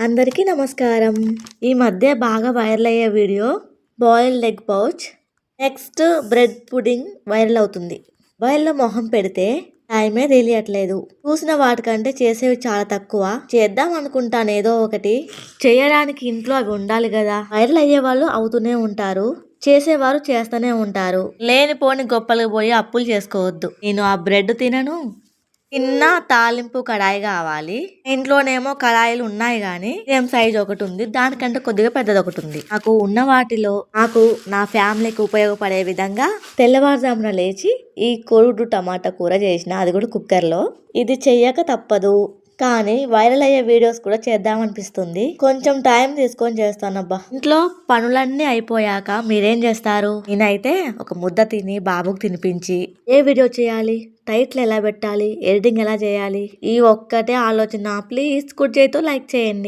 అందరికీ నమస్కారం. ఈ మధ్య బాగా వైరల్ అయ్యే video boiled egg pouch. Next bread pudding viral అవుతుంది. బాయిల్లో మొహం పెడితే టైమే తెలియట్లేదు. చూసిన వాటికంటే చేసేవి చాలా తక్కువ. చేద్దాం అనుకుంటాను ఏదో ఒకటి. చేయడానికి ఇంట్లో అవి ఉండాలి కదా. వైరల్ అయ్యే వాళ్ళు అవుతూనే ఉంటారు, చేసేవారు చేస్తూనే ఉంటారు. లేనిపోని గొప్పలకు పోయి అప్పులు చేసుకోవద్దు. నేను ఆ బ్రెడ్ తినను. చిన్న తాలింపు కడాయి కావాలి. ఇంట్లోనేమో కడాయిలు ఉన్నాయి కానీ సేమ్ సైజ్ ఒకటి ఉంది, దానికంటే కొద్దిగా పెద్దది ఒకటి ఉంది. నాకు ఉన్న వాటిలో నాకు నా ఫ్యామిలీకి ఉపయోగపడే విధంగా తెల్లవారుజామున లేచి ఈ కోడిగుడ్డు టమాటా కూర చేసిన, అది కూడా కుక్కర్లో. ఇది చెయ్యక తప్పదు, కానీ వైరల్ అయ్యే వీడియోస్ కూడా చేద్దామనిపిస్తుంది. కొంచెం టైం తీసుకొని చేస్తానబ్బా. ఇంట్లో పనులన్నీ అయిపోయాక మీరేం చేస్తారు? నేనైతే ఒక ముద్ద తిని బాబుకు తినిపించి ఏ వీడియో చేయాలి, టైటిల్ ఎలా పెట్టాలి, ఎడిటింగ్ ఎలా చేయాలి, ఈ ఒక్కటే ఆలోచన. ప్లీజ్ కుడి చేతితో లైక్ చేయండి.